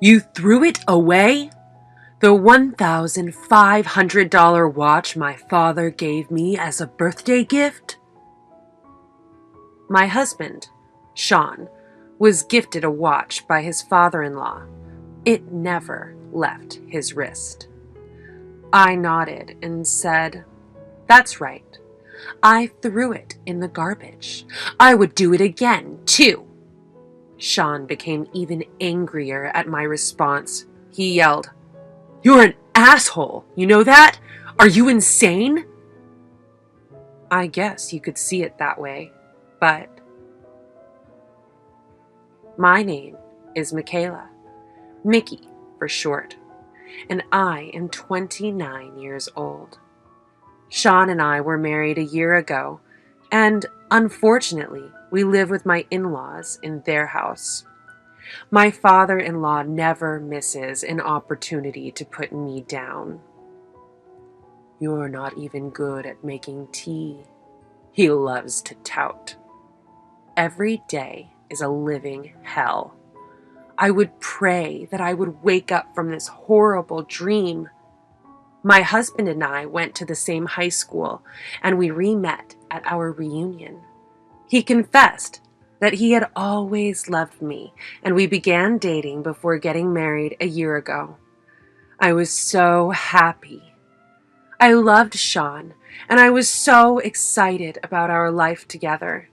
You threw it away? The $1,500 watch my father gave me as a birthday gift? My husband, Sean, was gifted a watch by his father-in-law. It never left his wrist. I nodded and said, "That's right. I threw it in the garbage. I would do it again, too." Sean became even angrier at my response. He yelled, "You're an asshole, you know that? Are you insane?" I guess you could see it that way, but... My name is Michaela, Mickey for short, and I am 29 years old. Sean and I were married a year ago, and unfortunately, we live with my in-laws in their house. My father-in-law never misses an opportunity to put me down. "You're not even good at making tea," he loves to tout. Every day is a living hell. I would pray that I would wake up from this horrible dream. My husband and I went to the same high school, and we re-met at our reunion. He confessed that he had always loved me, and we began dating before getting married a year ago. I was so happy. I loved Sean, and I was so excited about our life together.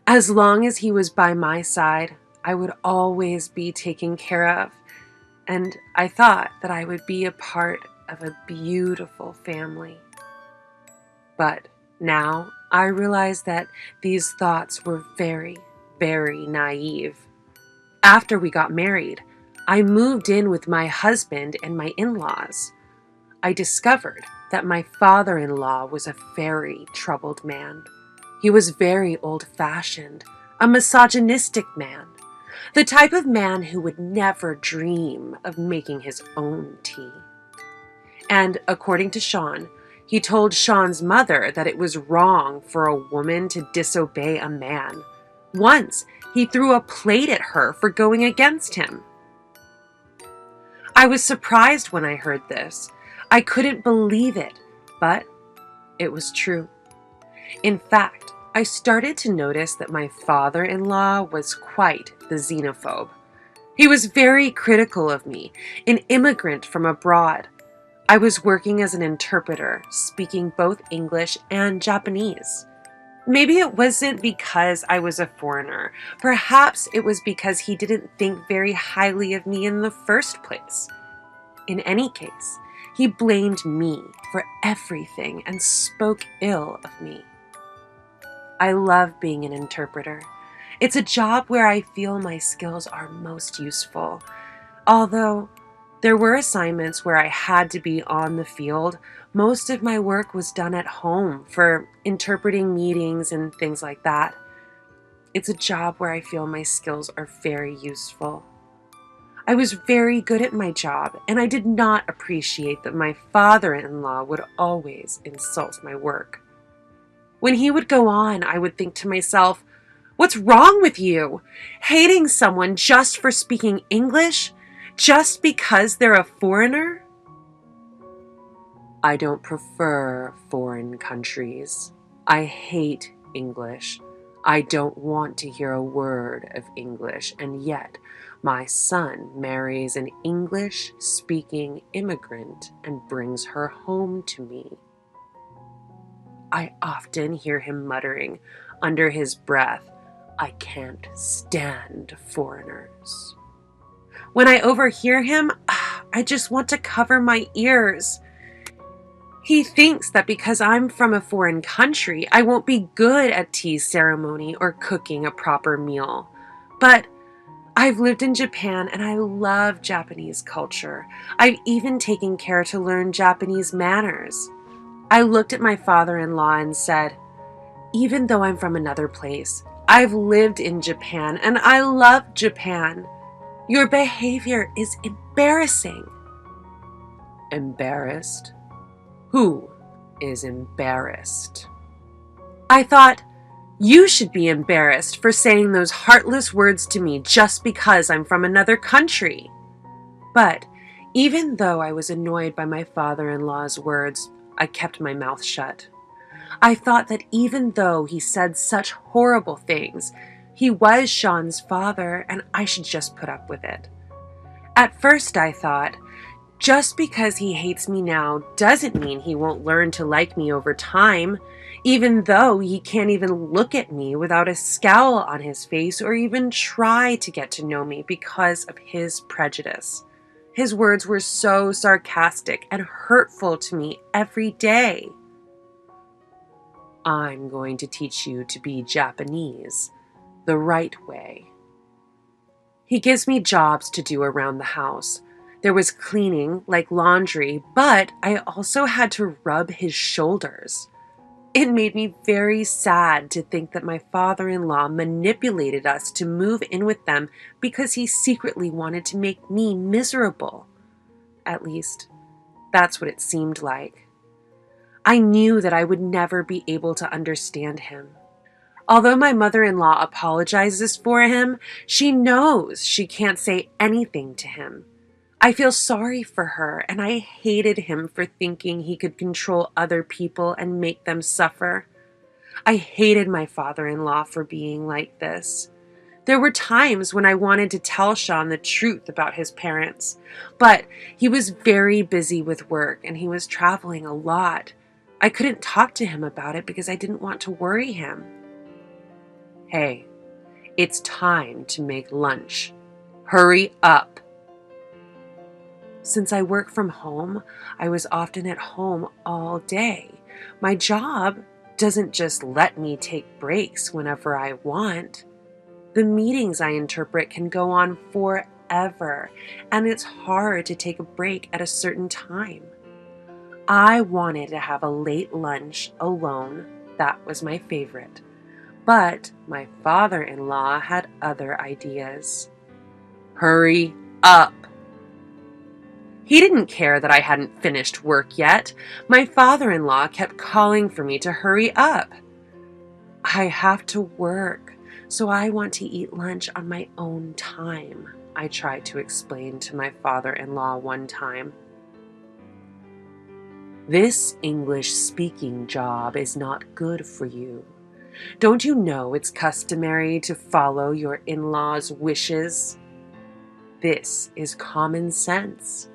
As long as he was by my side, I would always be taken care of, and I thought that I would be a part of a beautiful family. But now I realize that these thoughts were very, very naive. After we got married, I moved in with my husband and my in-laws. I discovered that my father-in-law was a very troubled man. He was very old-fashioned, a misogynistic man, the type of man who would never dream of making his own tea. And according to Sean, he told Sean's mother that it was wrong for a woman to disobey a man. Once, he threw a plate at her for going against him. I was surprised when I heard this. I couldn't believe it, but it was true. In fact, I started to notice that my father-in-law was quite the xenophobe. He was very critical of me, an immigrant from abroad. I was working as an interpreter, speaking both English and Japanese. Maybe it wasn't because I was a foreigner. Perhaps it was because he didn't think very highly of me in the first place. In any case, he blamed me for everything and spoke ill of me. I love being an interpreter. It's a job where I feel my skills are most useful. Although there were assignments where I had to be on the field, most of my work was done at home for interpreting meetings and things like that. It's a job where I feel my skills are very useful. I was very good at my job, and I did not appreciate that my father-in-law would always insult my work. When he would go on, I would think to myself, "What's wrong with you? Hating someone just for speaking English? Just because they're a foreigner?" I don't prefer foreign countries. I hate English. I don't want to hear a word of English, and yet my son marries an English-speaking immigrant and brings her home to me. I often hear him muttering under his breath, "I can't stand foreigners." When I overhear him, I just want to cover my ears. He thinks that because I'm from a foreign country, I won't be good at tea ceremony or cooking a proper meal. But I've lived in Japan and I love Japanese culture. I've even taken care to learn Japanese manners. I looked at my father-in-law and said, "Even though I'm from another place, I've lived in Japan and I love Japan. Your behavior is embarrassing." Embarrassed? Who is embarrassed? I thought, you should be embarrassed for saying those heartless words to me just because I'm from another country. But even though I was annoyed by my father-in-law's words, I kept my mouth shut. I thought that even though he said such horrible things, he was Sean's father and I should just put up with it. At first I thought, just because he hates me now doesn't mean he won't learn to like me over time, even though he can't even look at me without a scowl on his face or even try to get to know me because of his prejudice. His words were so sarcastic and hurtful to me every day. I'm going to teach you to be Japanese the right way. He gives me jobs to do around the house. There was cleaning, like laundry, but I also had to rub his shoulders. It made me very sad to think that my father-in-law manipulated us to move in with them because he secretly wanted to make me miserable. At least, that's what it seemed like. I knew that I would never be able to understand him. Although my mother-in-law apologizes for him, she knows she can't say anything to him. I feel sorry for her, and I hated him for thinking he could control other people and make them suffer. I hated my father-in-law for being like this. There were times when I wanted to tell Sean the truth about his parents, but he was very busy with work and he was traveling a lot. I couldn't talk to him about it because I didn't want to worry him. Hey, it's time to make lunch. Hurry up. Since I work from home, I was often at home all day. My job doesn't just let me take breaks whenever I want. The meetings I interpret can go on forever, and it's hard to take a break at a certain time. I wanted to have a late lunch alone. That was my favorite. But my father-in-law had other ideas. Hurry up. He didn't care that I hadn't finished work yet. My father-in-law kept calling for me to hurry up. I have to work, so I want to eat lunch on my own time, I tried to explain to my father-in-law one time. This English-speaking job is not good for you. Don't you know it's customary to follow your in-laws' wishes? This is common sense.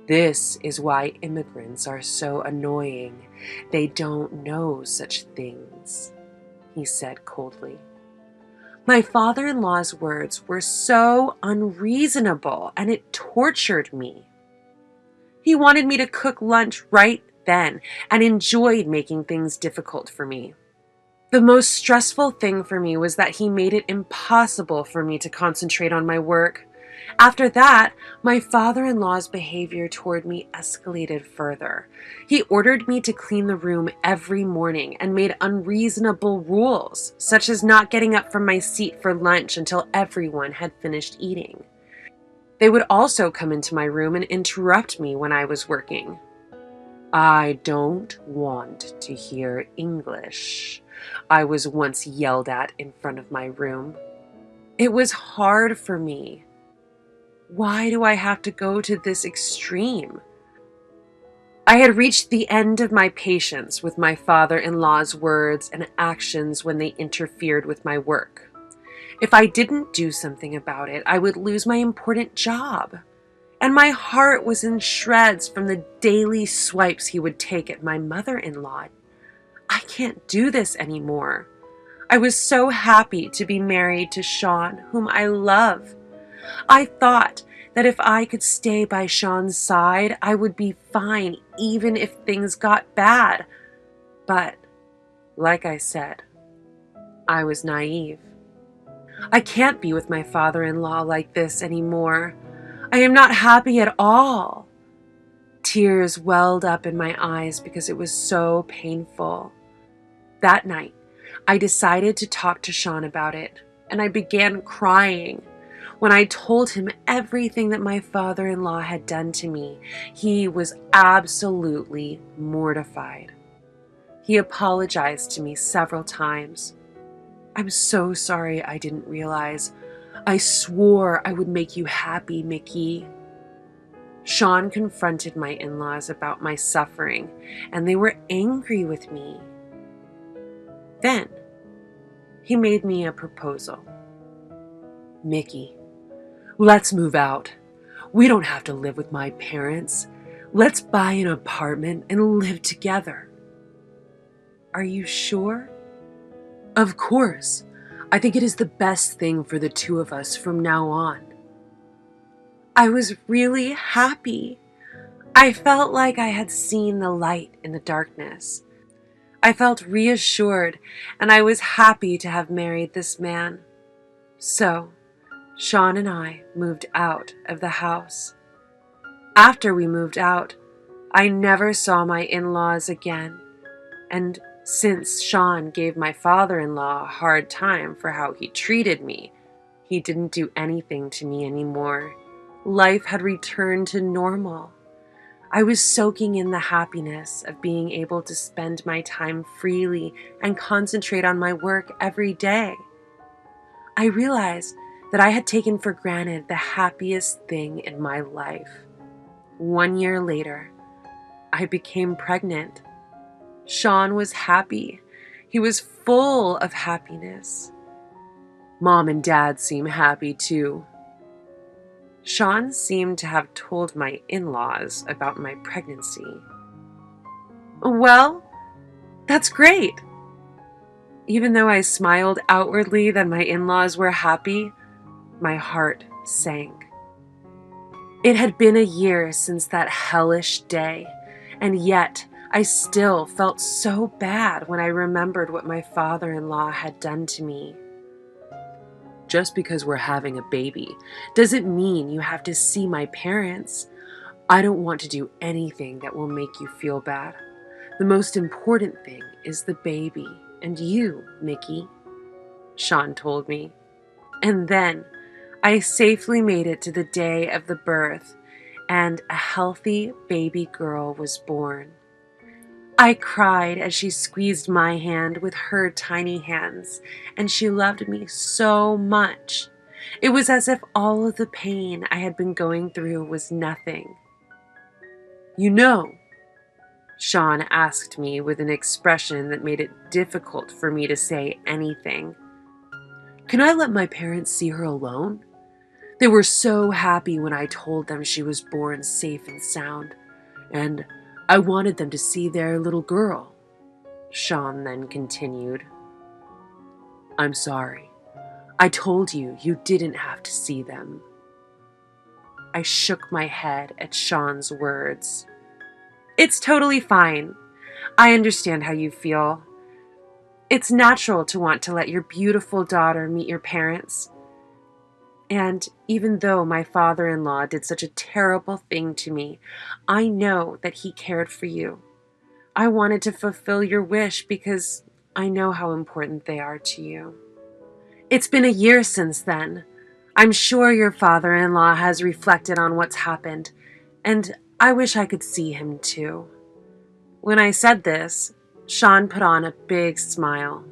This is why immigrants are so annoying. They don't know such things, he said coldly. My father-in-law's words were so unreasonable, and it tortured me. He wanted me to cook lunch right then and enjoyed making things difficult for me. The most stressful thing for me was that he made it impossible for me to concentrate on my work. After that, my father-in-law's behavior toward me escalated further. He ordered me to clean the room every morning and made unreasonable rules, such as not getting up from my seat for lunch until everyone had finished eating. They would also come into my room and interrupt me when I was working. I don't want to hear English, I was once yelled at in front of my room. It was hard for me. Why do I have to go to this extreme? I had reached the end of my patience with my father-in-law's words and actions when they interfered with my work. If I didn't do something about it, I would lose my important job. And my heart was in shreds from the daily swipes he would take at my mother-in-law. I can't do this anymore. I was so happy to be married to Sean, whom I love. I thought that if I could stay by Sean's side, I would be fine even if things got bad. But, like I said, I was naive. I can't be with my father-in-law like this anymore. I am not happy at all. Tears welled up in my eyes because it was so painful. That night, I decided to talk to Sean about it, and I began crying. When I told him everything that my father-in-law had done to me, he was absolutely mortified. He apologized to me several times. I'm so sorry I didn't realize. I swore I would make you happy, Mickey. Sean confronted my in-laws about my suffering, and they were angry with me. Then, he made me a proposal. "Mickey, let's move out. We don't have to live with my parents. Let's buy an apartment and live together." "Are you sure?" "Of course. I think it is the best thing for the two of us from now on." I was really happy. I felt like I had seen the light in the darkness. I felt reassured, and I was happy to have married this man. So, Sean and I moved out of the house. After we moved out, I never saw my in-laws again, and since Sean gave my father-in-law a hard time for how he treated me, he didn't do anything to me anymore. Life had returned to normal. I was soaking in the happiness of being able to spend my time freely and concentrate on my work every day. I realized that I had taken for granted the happiest thing in my life. 1 year later, I became pregnant. Sean was happy. He was full of happiness. Mom and Dad seem happy too. Sean seemed to have told my in-laws about my pregnancy. "Well, that's great." Even though I smiled outwardly that my in-laws were happy, my heart sank. It had been a year since that hellish day, and yet I still felt so bad when I remembered what my father-in-law had done to me. "Just because we're having a baby doesn't mean you have to see my parents. I don't want to do anything that will make you feel bad. The most important thing is the baby and you, Mickey," Sean told me. And then I safely made it to the day of the birth, and a healthy baby girl was born. I cried as she squeezed my hand with her tiny hands, and she loved me so much. It was as if all of the pain I had been going through was nothing. "You know," Sean asked me with an expression that made it difficult for me to say anything, "can I let my parents see her alone? They were so happy when I told them she was born safe and sound, and I wanted them to see their little girl." Sean then continued, "I'm sorry. I told you you didn't have to see them." I shook my head at Sean's words. "It's totally fine. I understand how you feel. It's natural to want to let your beautiful daughter meet your parents. And even though my father-in-law did such a terrible thing to me, I know that he cared for you. I wanted to fulfill your wish because I know how important they are to you. It's been a year since then. I'm sure your father-in-law has reflected on what's happened, and I wish I could see him too." When I said this, Sean put on a big smile.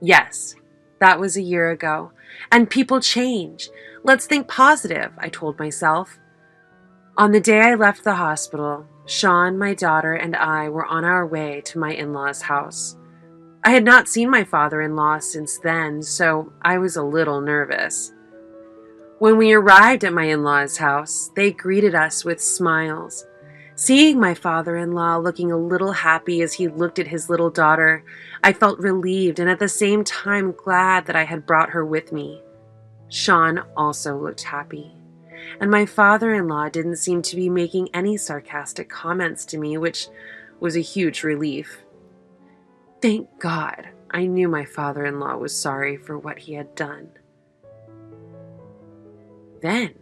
"Yes, that was a year ago, and people change. Let's think positive," I told myself. On the day I left the hospital, Sean, my daughter, and I were on our way to my in-laws' house. I had not seen my father-in-law since then, so I was a little nervous. When we arrived at my in-laws' house, they greeted us with smiles. Seeing my father-in-law looking a little happy as he looked at his little daughter, I felt relieved and at the same time glad that I had brought her with me. Sean also looked happy, and my father-in-law didn't seem to be making any sarcastic comments to me, which was a huge relief. Thank God, I knew my father-in-law was sorry for what he had done. Then,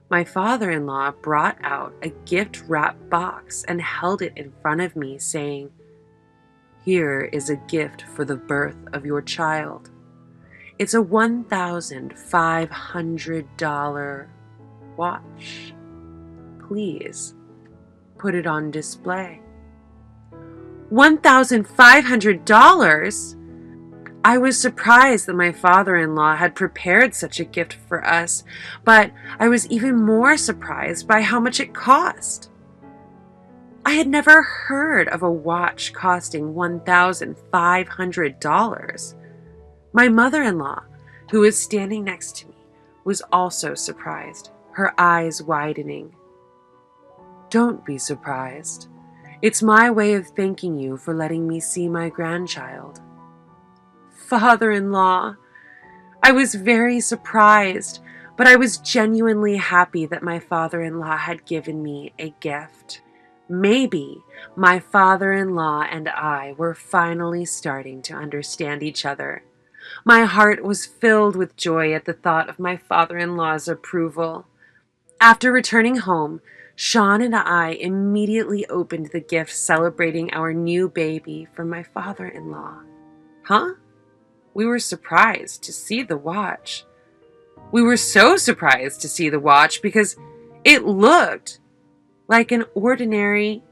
my father-in-law brought out a gift-wrapped box and held it in front of me, saying, "Here is a gift for the birth of your child. It's a $1,500 watch. Please put it on display." $1,500? I was surprised that my father-in-law had prepared such a gift for us, but I was even more surprised by how much it cost. I had never heard of a watch costing $1,500. My mother-in-law, who was standing next to me, was also surprised, her eyes widening. "Don't be surprised. It's my way of thanking you for letting me see my grandchild." Father-in-law! I was very surprised, but I was genuinely happy that my father-in-law had given me a gift. Maybe my father-in-law and I were finally starting to understand each other. My heart was filled with joy at the thought of my father-in-law's approval. After returning home, Sean and I immediately opened the gift celebrating our new baby from my father-in-law. Huh? We were surprised to see the watch. We were so surprised to see the watch because it looked like an ordinary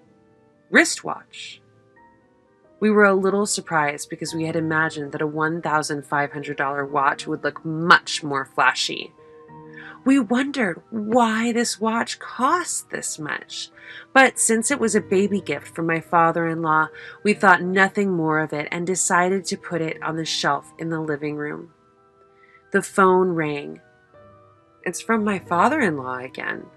wristwatch. We were a little surprised because we had imagined that a $1,500 watch would look much more flashy. We wondered why this watch cost this much, but since it was a baby gift from my father-in-law, we thought nothing more of it and decided to put it on the shelf in the living room. The phone rang. It's from my father-in-law again.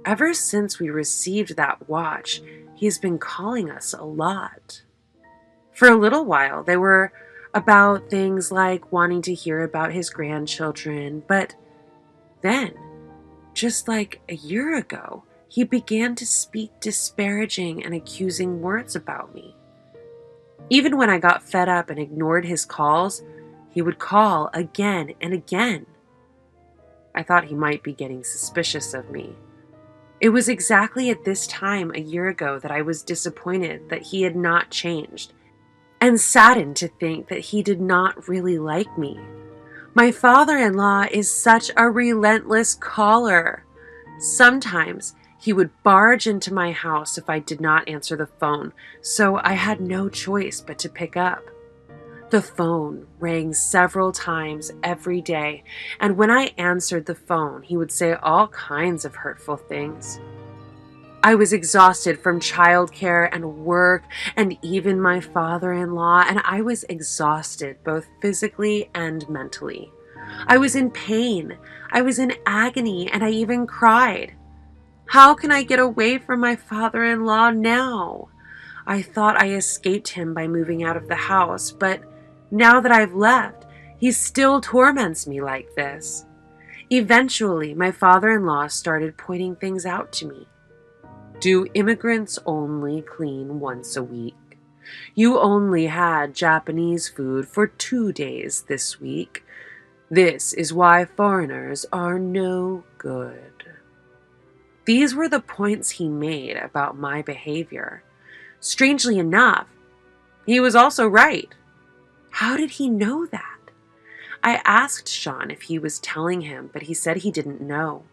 Ever since we received that watch, he's been calling us a lot. For a little while, they were about things like wanting to hear about his grandchildren, but then, just like a year ago, he began to speak disparaging and accusing words about me. Even when I got fed up and ignored his calls, he would call again and again. I thought he might be getting suspicious of me. It was exactly at this time a year ago that I was disappointed that he had not changed, and saddened to think that he did not really like me. My father-in-law is such a relentless caller. Sometimes he would barge into my house if I did not answer the phone, so I had no choice but to pick up. The phone rang several times every day, and when I answered the phone, he would say all kinds of hurtful things. I was exhausted from childcare and work and even my father-in-law, and I was exhausted both physically and mentally. I was in pain, I was in agony, and I even cried. How can I get away from my father-in-law now? I thought I escaped him by moving out of the house, but now that I've left, he still torments me like this. Eventually, my father-in-law started pointing things out to me. Do immigrants only clean once a week? You only had Japanese food for 2 days this week. This is why foreigners are no good. These were the points he made about my behavior. Strangely enough, he was also right. How did he know that? I asked Sean if he was telling him, but he said he didn't know.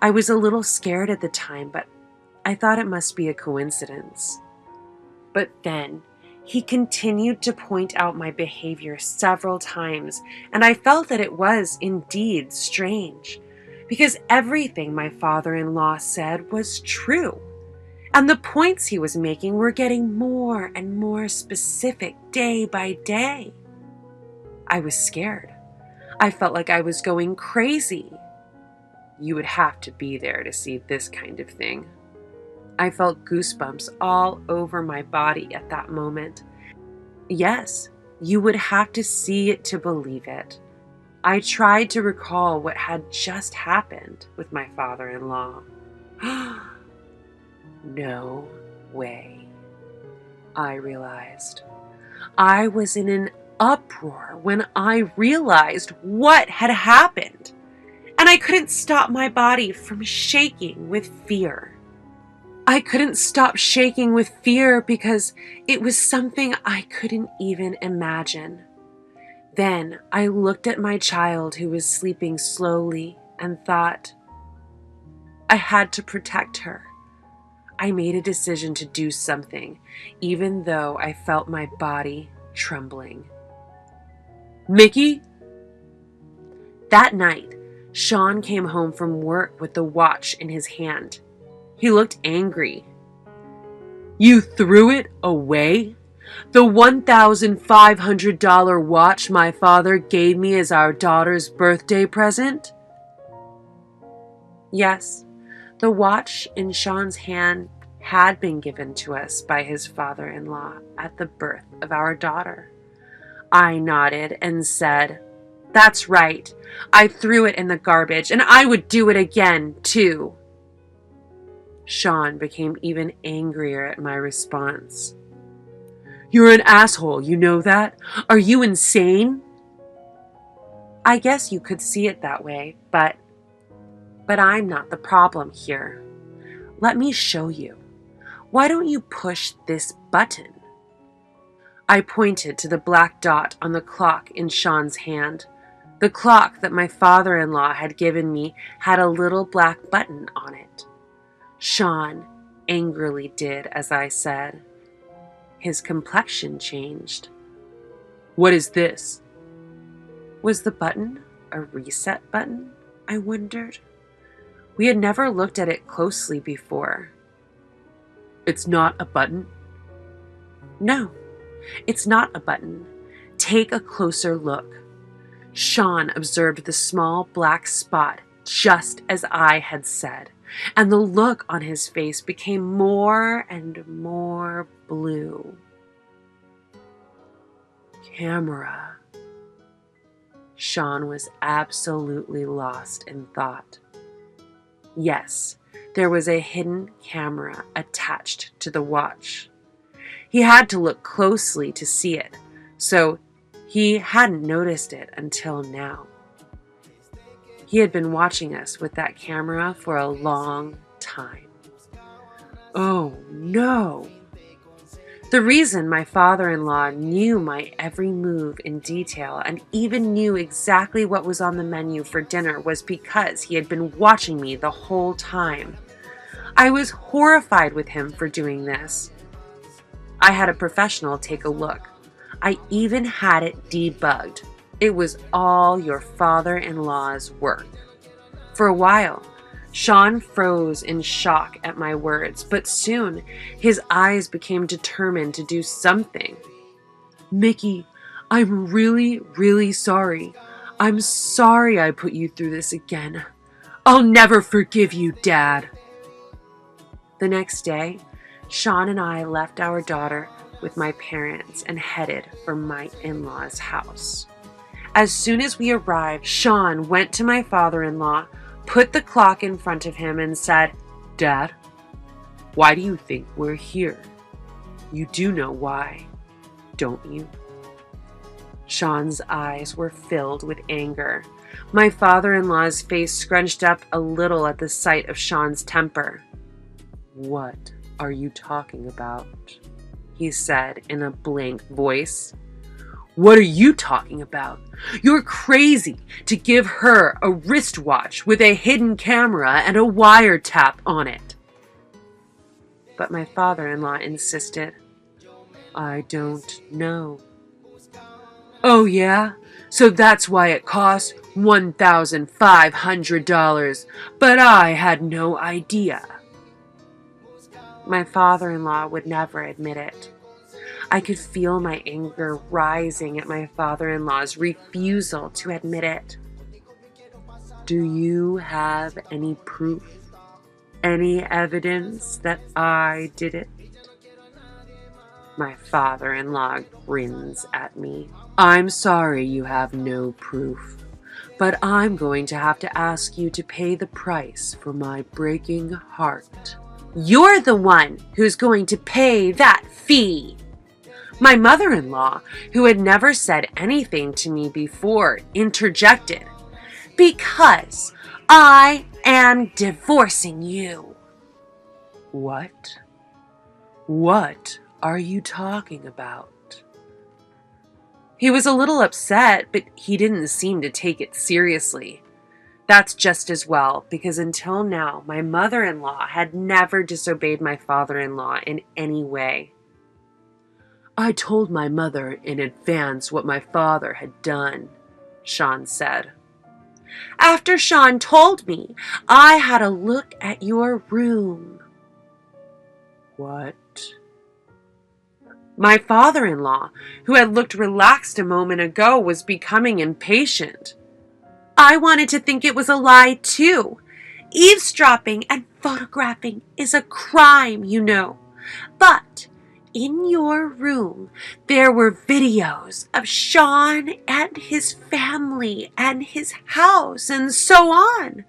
I was a little scared at the time, but I thought it must be a coincidence. But then, he continued to point out my behavior several times, and I felt that it was indeed strange, because everything my father-in-law said was true, and the points he was making were getting more and more specific day by day. I was scared. I felt like I was going crazy. You would have to be there to see this kind of thing. I felt goosebumps all over my body at that moment. Yes, you would have to see it to believe it. I tried to recall what had just happened with my father-in-law. No way, I realized. I was in an uproar when I realized what had happened, and I couldn't stop my body from shaking with fear. I couldn't stop shaking with fear because it was something I couldn't even imagine. Then I looked at my child who was sleeping slowly and thought, I had to protect her. I made a decision to do something, even though I felt my body trembling. Mickey? That night, Sean came home from work with the watch in his hand. He looked angry. You threw it away? The $1,500 watch my father gave me as our daughter's birthday present? Yes, the watch in Sean's hand had been given to us by his father-in-law at the birth of our daughter. I nodded and said, That's right. I threw it in the garbage, and I would do it again, too. Sean became even angrier at my response. You're an asshole, you know that? Are you insane? I guess you could see it that way, but I'm not the problem here. Let me show you. Why don't you push this button? I pointed to the black dot on the clock in Sean's hand. The clock that my father-in-law had given me had a little black button on it. Sean angrily did as I said. His complexion changed. What is this? Was the button a reset button? I wondered. We had never looked at it closely before. It's not a button? No, it's not a button. Take a closer look. Sean observed the small black spot just as I had said, and the look on his face became more and more blue. Camera. Sean was absolutely lost in thought. Yes, there was a hidden camera attached to the watch. He had to look closely to see it, so he hadn't noticed it until now. He had been watching us with that camera for a long time. Oh no! The reason my father-in-law knew my every move in detail and even knew exactly what was on the menu for dinner was because he had been watching me the whole time. I was horrified with him for doing this. I had a professional take a look. I even had it debugged. It was all your father-in-law's work. For a while, Sean froze in shock at my words, but soon his eyes became determined to do something. Mickey, I'm really, really sorry. I'm sorry I put you through this again. I'll never forgive you, Dad. The next day, Sean and I left our daughter with my parents and headed for my in-laws' house. As soon as we arrived, Sean went to my father-in-law, put the clock in front of him and said, Dad, why do you think we're here? You do know why, don't you? Sean's eyes were filled with anger. My father-in-law's face scrunched up a little at the sight of Sean's temper. What are you talking about? He said in a blank voice. What are you talking about? You're crazy to give her a wristwatch with a hidden camera and a wiretap on it. But my father-in-law insisted. I don't know. Oh yeah? So that's why it cost $1,500, but I had no idea. My father-in-law would never admit it. I could feel my anger rising at my father-in-law's refusal to admit it. Do you have any proof? Any evidence that I did it? My father-in-law grins at me. I'm sorry you have no proof, but I'm going to have to ask you to pay the price for my breaking heart. You're the one who's going to pay that fee. My mother-in-law, who had never said anything to me before, interjected, Because I am divorcing you. What? What are you talking about? He was a little upset, but he didn't seem to take it seriously. That's just as well, because until now, my mother-in-law had never disobeyed my father-in-law in any way. I told my mother in advance what my father had done, Sean said. After Sean told me, I had a look at your room. What? My father-in-law, who had looked relaxed a moment ago, was becoming impatient. I wanted to think it was a lie, too. Eavesdropping and photographing is a crime, you know. But in your room, there were videos of Sean and his family and his house and so on.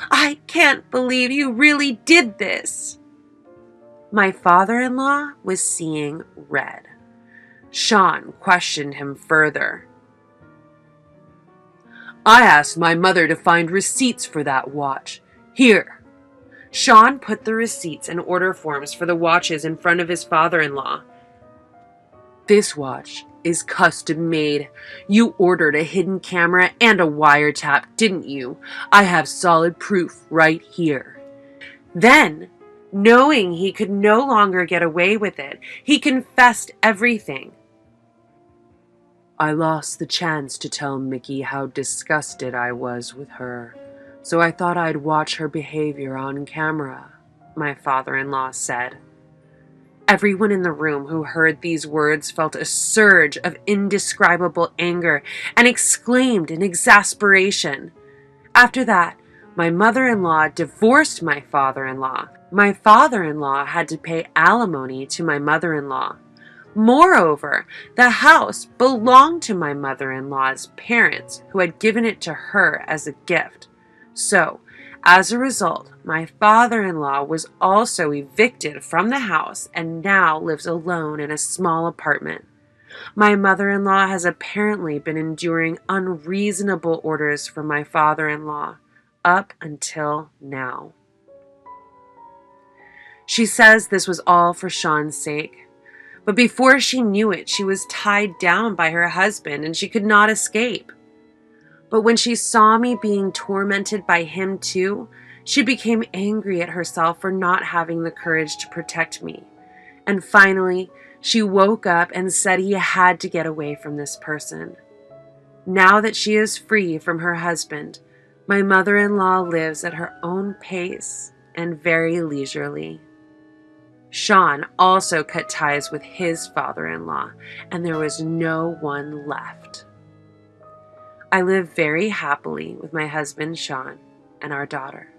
I can't believe you really did this. My father-in-law was seeing red. Sean questioned him further. I asked my mother to find receipts for that watch. Here. Sean put the receipts and order forms for the watches in front of his father-in-law. This watch is custom made. You ordered a hidden camera and a wiretap, didn't you? I have solid proof right here. Then, knowing he could no longer get away with it, he confessed everything. I lost the chance to tell Mickey how disgusted I was with her, so I thought I'd watch her behavior on camera, my father-in-law said. Everyone in the room who heard these words felt a surge of indescribable anger and exclaimed in exasperation. After that, my mother-in-law divorced my father-in-law. My father-in-law had to pay alimony to my mother-in-law. Moreover, the house belonged to my mother-in-law's parents, who had given it to her as a gift. So, as a result, my father-in-law was also evicted from the house and now lives alone in a small apartment. My mother-in-law has apparently been enduring unreasonable orders from my father-in-law up until now. She says this was all for Sean's sake. But before she knew it, she was tied down by her husband and she could not escape. But when she saw me being tormented by him too, she became angry at herself for not having the courage to protect me. And finally, she woke up and said he had to get away from this person. Now that she is free from her husband, my mother-in-law lives at her own pace and very leisurely. Sean also cut ties with his father-in-law, and there was no one left. I live very happily with my husband, Sean, and our daughter.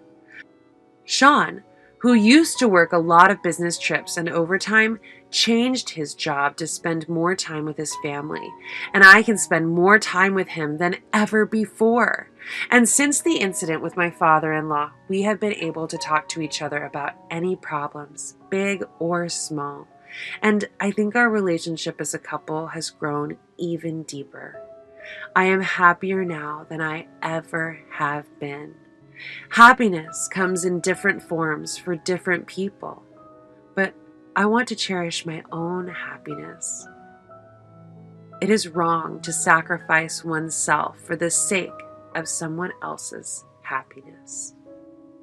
Sean, who used to work a lot of business trips and overtime, changed his job to spend more time with his family, and I can spend more time with him than ever before. And since the incident with my father-in-law, we have been able to talk to each other about any problems, big or small. And I think our relationship as a couple has grown even deeper. I am happier now than I ever have been. Happiness comes in different forms for different people, but I want to cherish my own happiness. It is wrong to sacrifice oneself for the sake of someone else's happiness.